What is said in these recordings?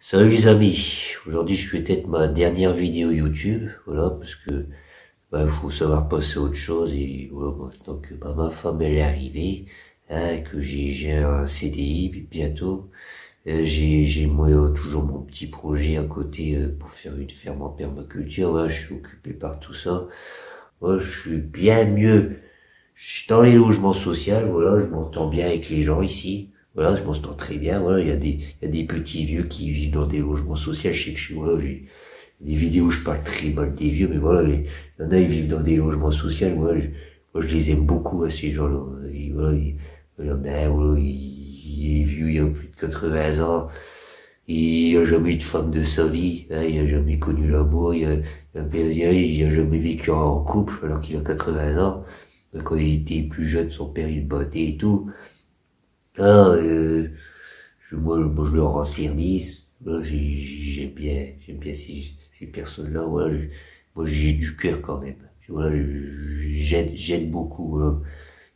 Salut les amis, aujourd'hui je fais peut-être ma dernière vidéo YouTube, voilà, parce que faut savoir passer à autre chose et voilà, donc ma femme elle est arrivée, hein, que j'ai un CDI bientôt, j'ai moi toujours mon petit projet à côté pour faire une ferme en permaculture, voilà, je suis occupé par tout ça, moi je suis bien mieux, je suis dans les logements sociaux, voilà, je m'entends bien avec les gens ici. Voilà, je m'entends très bien. Voilà, il y a des petits vieux qui vivent dans des logements sociaux. Je sais que voilà, j'ai des vidéos où je parle très mal des vieux, mais voilà, il y en a, ils vivent dans des logements sociaux. Moi, je les aime beaucoup, hein, ces gens-là. Et voilà, il y en a un, voilà, il est vieux, il a plus de 80 ans. Il a jamais eu de femme de sa vie, hein, il a jamais connu l'amour, il a jamais vécu en couple alors qu'il a 80 ans. Quand il était plus jeune, son père il le battait et tout. Ah, moi, je leur rends service. Voilà, j'aime bien ces personnes-là. Voilà, moi, j'ai du cœur quand même. Voilà, j'aide beaucoup. Voilà.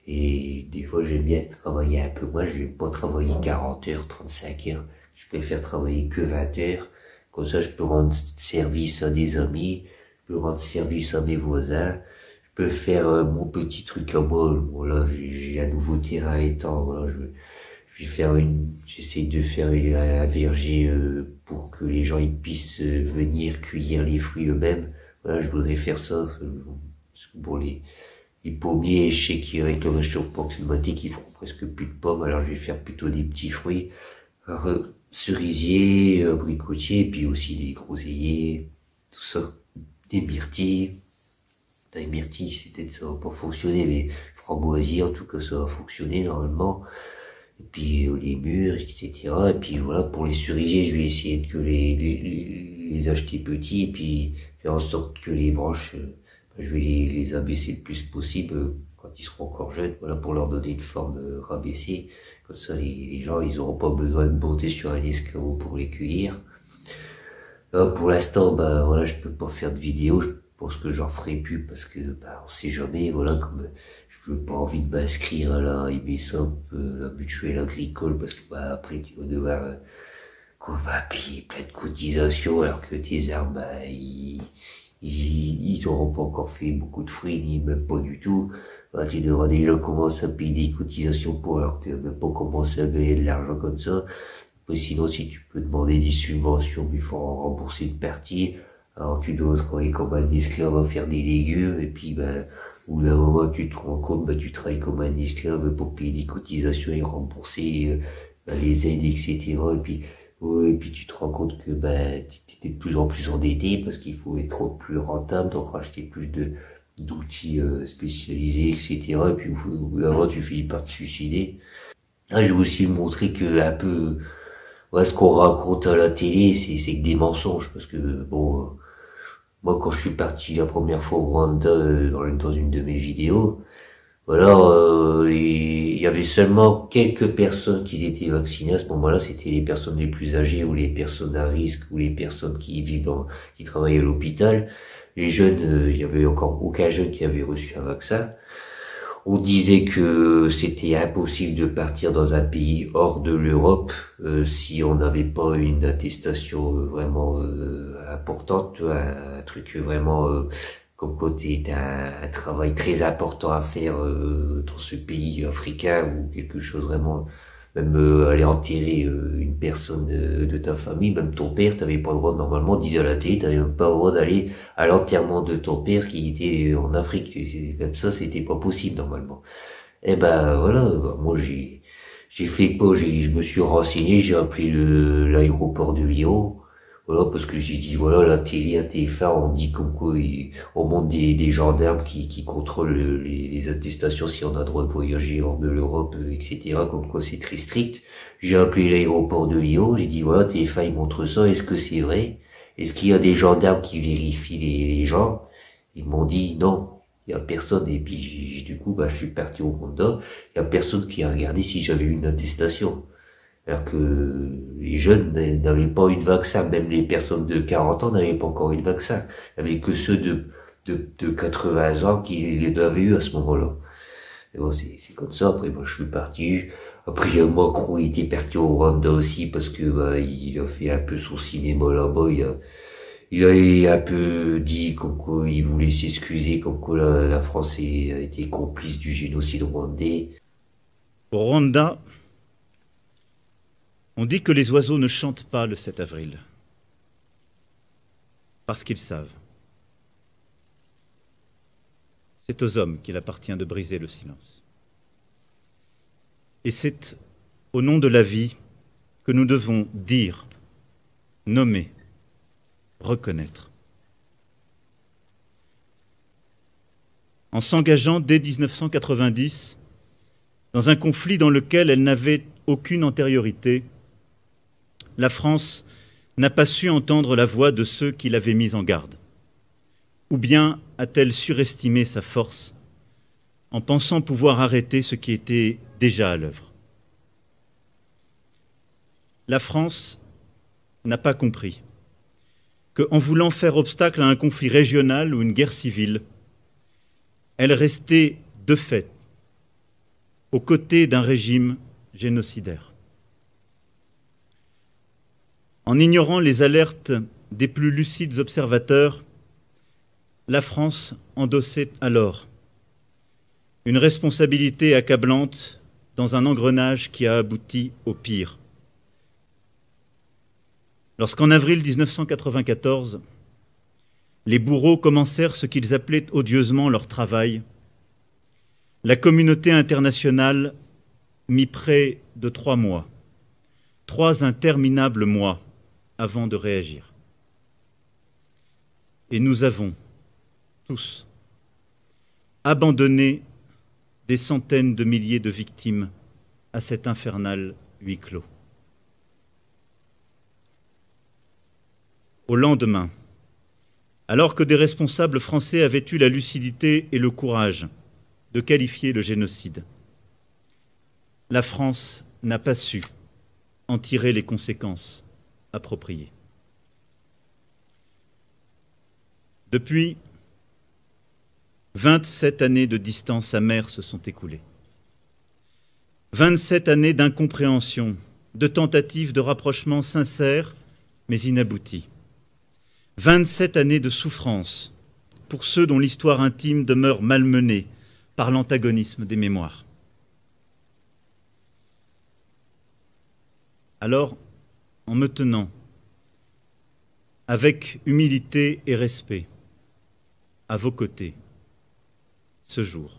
Et des fois, j'aime bien travailler un peu moins. Je n'aime pas travailler 40 heures, 35 heures. Je préfère travailler que 20 heures. Comme ça, je peux rendre service à des amis. Je peux rendre service à mes voisins. Je peux faire mon petit truc à moi. Voilà, j'ai un nouveau terrain étant. Voilà, j'essaie de faire un verger pour que les gens ils puissent venir cueillir les fruits eux-mêmes. Voilà, je voudrais faire ça. Parce que bon, les pommiers, je sais qu'avec le réchauffement climatique, ils feront presque plus de pommes. Alors je vais faire plutôt des petits fruits. Alors, cerisiers, abricotiers, puis aussi des groseilliers, tout ça. Des myrtilles. Les myrtilles, peut-être ça va pas fonctionner, mais framboisiers, en tout cas, ça va fonctionner normalement. Et puis les murs, etc. Et puis voilà, pour les cerisiers, je vais essayer de les acheter petits, et puis faire en sorte que les branches, je vais les abaisser le plus possible quand ils seront encore jeunes, voilà, pour leur donner une forme rabaissée. Comme ça, les gens, ils auront pas besoin de monter sur un escabeau pour les cueillir. Là, pour l'instant, voilà, je peux pas faire de vidéo. Je pense que j'en ferai plus parce que, on sait jamais, voilà, comme je n'ai pas envie de m'inscrire à la IBSOP, la mutuelle agricole, parce que, après, tu vas devoir, payer plein de cotisations, alors que tes arbres, ils n'auront pas encore fait beaucoup de fruits, ni même pas du tout. Tu devras déjà commencer à payer des cotisations pour, alors que même pas commencer à gagner de l'argent comme ça. Sinon, si tu peux demander des subventions, il faut en rembourser une partie. Alors, tu dois travailler comme un esclave à faire des légumes, et puis, au bout d'un moment, tu te rends compte, tu travailles comme un esclave pour payer des cotisations et rembourser, les aides, etc. Et puis, ouais, et puis tu te rends compte que, t'es de plus en plus endetté parce qu'il faut être plus rentable, donc racheter plus d'outils, spécialisés, etc. Et puis, au bout d'un moment, tu finis par te suicider. Là, je vais aussi montrer que, un peu, ouais, ce qu'on raconte à la télé, c'est que des mensonges, parce que bon, moi quand je suis parti la première fois au Rwanda dans une de mes vidéos, voilà, il y avait seulement quelques personnes qui étaient vaccinées à ce moment-là, c'était les personnes les plus âgées ou les personnes à risque ou les personnes qui travaillent à l'hôpital. Les jeunes, il y avait encore aucun jeune qui avait reçu un vaccin. On disait que c'était impossible de partir dans un pays hors de l'Europe si on n'avait pas une attestation vraiment importante, un truc vraiment comme quoi t'as un travail très important à faire dans ce pays africain ou quelque chose vraiment, même aller enterrer une personne de ta famille, même ton père, t'avais pas le droit normalement, disait à la télé, t'avais même pas le droit d'aller à l'enterrement de ton père qui était en Afrique. Même ça, c'était pas possible normalement. Et voilà, moi j'ai fait quoi? Je me suis renseigné, j'ai appelé l'aéroport de Lyon. Voilà, parce que j'ai dit, voilà, la télé, à TF1, on dit comme quoi, on monte des gendarmes qui contrôlent les attestations si on a le droit de voyager hors de l'Europe, etc. Comme quoi c'est très strict. J'ai appelé l'aéroport de Lyon, j'ai dit, voilà, TF1, il montre ça, est-ce que c'est vrai? Est-ce qu'il y a des gendarmes qui vérifient les gens? Ils m'ont dit, non. Il y a personne, et puis du coup, je suis parti au Rwanda, il y a personne qui a regardé si j'avais une attestation. Alors que les jeunes n'avaient pas eu de vaccin, même les personnes de 40 ans n'avaient pas encore eu de vaccin. Il n'y avait que ceux de 80 ans qui les avaient eu à ce moment-là. Et bon, c'est comme ça. Après, moi, je suis parti. Après, Macron, il était parti au Rwanda aussi parce que, bah, il a fait un peu son cinéma là-bas. Il a un peu dit comme quoi il voulait s'excuser, comme quoi la France a été complice du génocide rwandais. Au Rwanda, on dit que les oiseaux ne chantent pas le 7 avril, parce qu'ils savent. C'est aux hommes qu'il appartient de briser le silence. Et c'est au nom de la vie que nous devons dire, nommer, reconnaître. En s'engageant dès 1990 dans un conflit dans lequel elle n'avait aucune antériorité, la France n'a pas su entendre la voix de ceux qui l'avaient mise en garde. Ou bien a-t-elle surestimé sa force en pensant pouvoir arrêter ce qui était déjà à l'œuvre? La France n'a pas compris qu'en voulant faire obstacle à un conflit régional ou une guerre civile, elle restait de fait aux côtés d'un régime génocidaire. En ignorant les alertes des plus lucides observateurs, la France endossait alors une responsabilité accablante dans un engrenage qui a abouti au pire. Lorsqu'en avril 1994, les bourreaux commencèrent ce qu'ils appelaient odieusement leur travail, la communauté internationale mit près de 3 mois, 3 interminables mois avant de réagir. Et nous avons tous abandonné des centaines de milliers de victimes à cet infernal huis clos. Au lendemain, alors que des responsables français avaient eu la lucidité et le courage de qualifier le génocide, la France n'a pas su en tirer les conséquences appropriées. Depuis, 27 années de distance amère se sont écoulées. 27 années d'incompréhension, de tentatives de rapprochement sincères mais inabouties. 27 années de souffrance pour ceux dont l'histoire intime demeure malmenée par l'antagonisme des mémoires. Alors, en me tenant avec humilité et respect à vos côtés ce jour,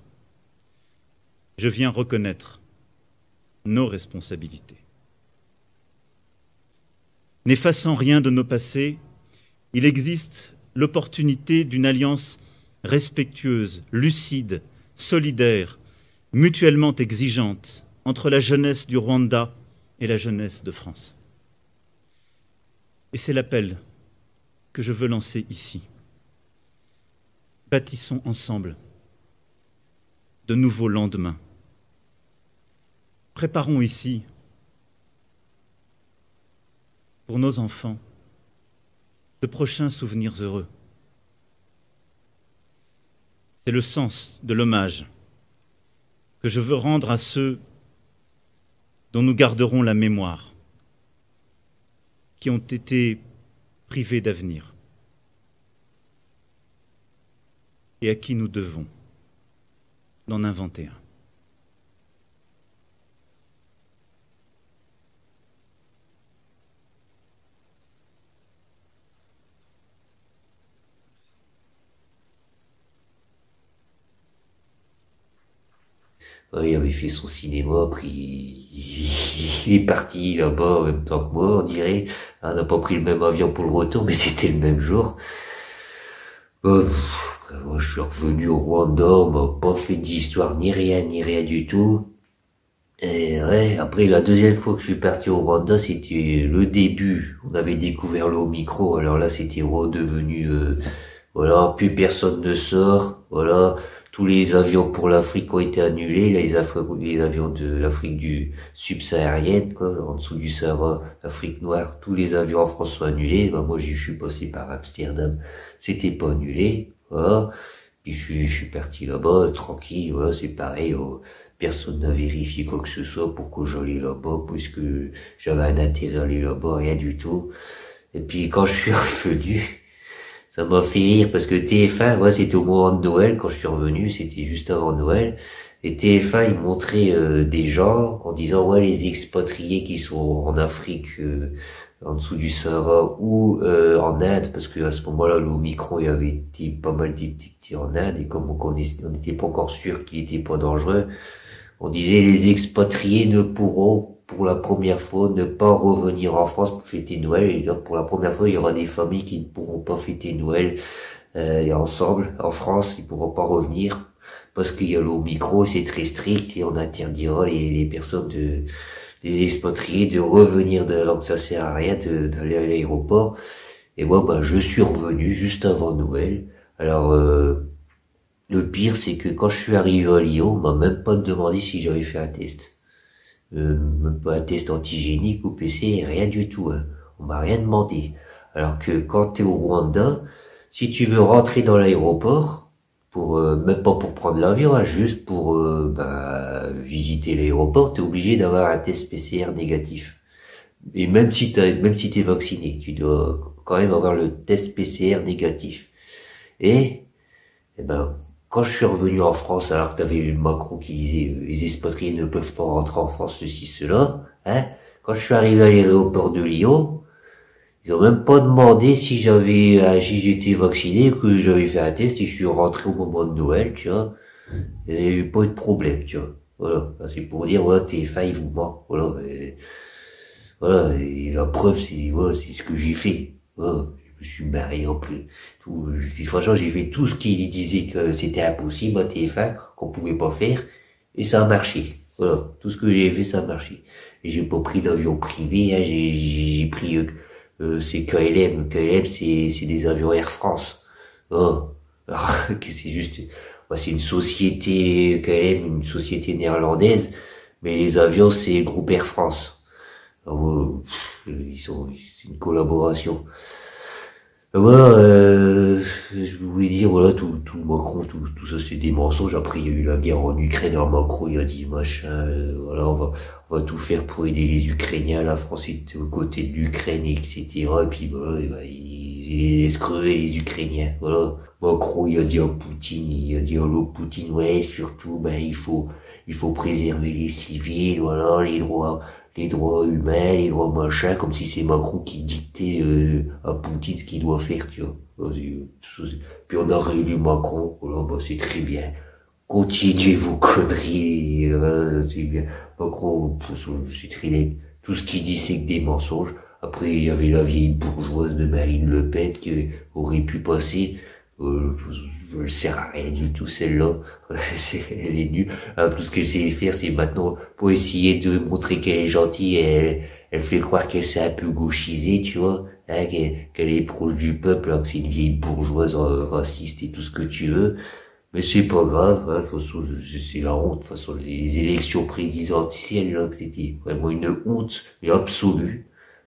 je viens reconnaître nos responsabilités. N'effaçant rien de nos passés, il existe l'opportunité d'une alliance respectueuse, lucide, solidaire, mutuellement exigeante entre la jeunesse du Rwanda et la jeunesse de France. Et c'est l'appel que je veux lancer ici. Bâtissons ensemble de nouveaux lendemains. Préparons ici, pour nos enfants, de prochains souvenirs heureux. C'est le sens de l'hommage que je veux rendre à ceux dont nous garderons la mémoire, qui ont été privés d'avenir et à qui nous devons d'en inventer un. Ouais, il avait fait son cinéma, après il est parti là-bas en même temps que moi, on dirait. On n'a pas pris le même avion pour le retour, mais c'était le même jour. Après, moi, je suis revenu au Rwanda, on m'a pas fait d'histoire, ni rien du tout. Et ouais, après la deuxième fois que je suis parti au Rwanda, c'était le début. On avait découvert le micro, alors là c'était redevenu, voilà, plus personne ne sort, voilà. Tous les avions pour l'Afrique ont été annulés, les avions de l'Afrique du subsaharienne, quoi, en dessous du Sahara, Afrique noire, tous les avions en France sont annulés. Bah, moi, je suis passé par Amsterdam, c'était pas annulé, voilà. Puis je suis parti là-bas, tranquille, voilà, c'est pareil, personne n'a vérifié quoi que ce soit, pourquoi j'allais là-bas, puisque j'avais un intérêt à aller là-bas, rien du tout. Et puis quand je suis revenu, ça m'a fait rire parce que TF1, ouais, c'était au moment de Noël, quand je suis revenu, c'était juste avant Noël, et TF1, ils montraient des gens en disant, ouais, les expatriés qui sont en Afrique, en dessous du Sahara, ou en Inde, parce que à ce moment-là, l'Omicron, il avait été pas mal détecté en Inde, et comme on n'était pas encore sûr qu'il était pas dangereux, on disait les expatriés ne pourront, pour la première fois, ne pas revenir en France pour fêter Noël. Et donc, pour la première fois, il y aura des familles qui ne pourront pas fêter Noël et ensemble en France. Ils pourront pas revenir parce qu'il y a l'Omicron, c'est très strict et on interdira les personnes les expatriés de revenir alors que ça sert à rien d'aller à l'aéroport. Et moi, bah, je suis revenu juste avant Noël. Alors, le pire, c'est que quand je suis arrivé à Lyon, on m'a même pas demandé si j'avais fait un test. Même pas un test antigénique ou PC, rien du tout. Hein. On m'a rien demandé. Alors que quand t'es au Rwanda, si tu veux rentrer dans l'aéroport, pour même pas pour prendre l'avion, hein, juste pour visiter l'aéroport, t'es obligé d'avoir un test PCR négatif. Et même si t'es vacciné, tu dois quand même avoir le test PCR négatif. Et ben quand je suis revenu en France, alors que t'avais eu Macron qui disait les expatriés ne peuvent pas rentrer en France, ceci, cela, hein, quand je suis arrivé à l'aéroport de Lyon, ils ont même pas demandé si si j'étais vacciné, que j'avais fait un test et je suis rentré au moment de Noël, tu vois. Il n'y a eu pas de problème, tu vois. Voilà. C'est pour dire, voilà, TF1, ils vous ment. Voilà. Voilà. Et la preuve, voilà, c'est ce que j'ai fait. Voilà. Je suis marié en plus. Franchement, j'ai fait tout ce qui disait que c'était impossible à TF1, qu'on pouvait pas faire, et ça a marché. Voilà. Tout ce que j'ai fait, ça a marché. Et j'ai pas pris d'avion privé, hein, j'ai pris, c'est KLM. KLM, c'est des avions Air France. Oh. Alors, que c'est juste, c'est une société, KLM, une société néerlandaise, mais les avions, c'est le groupe Air France. Alors, c'est une collaboration. Voilà, je voulais dire, voilà, tout Macron, tout ça, c'est des mensonges. Après, il y a eu la guerre en Ukraine, alors Macron, il a dit, machin, voilà, on va tout faire pour aider les Ukrainiens, la France est aux côtés de l'Ukraine, etc. Et puis, voilà, il laisse crever les Ukrainiens, voilà. Macron, il a dit à Poutine, l'autre Poutine, ouais, surtout, il faut préserver les civils, voilà, les droits humains, les droits machin, comme si c'est Macron qui dictait à Poutine ce qu'il doit faire, tu vois. Puis on a réélu Macron, voilà, c'est très bien. Continuez vos conneries, c'est bien. Macron, c'est très bien. Tout ce qu'il dit, c'est que des mensonges. Après, il y avait la vieille bourgeoise de Marine Le Pen qui aurait pu passer. Elle sert à rien du tout, celle-là. Elle est nulle. Alors, tout ce que je sais faire, c'est maintenant, pour essayer de montrer qu'elle est gentille, elle fait croire qu'elle s'est un peu gauchisée, tu vois, hein, qu'elle est proche du peuple, alors que c'est une vieille bourgeoise raciste et tout ce que tu veux. Mais c'est pas grave, hein, de toute façon, c'est la honte. De toute façon, les élections présidentielles, là, que c'était vraiment une honte absolue.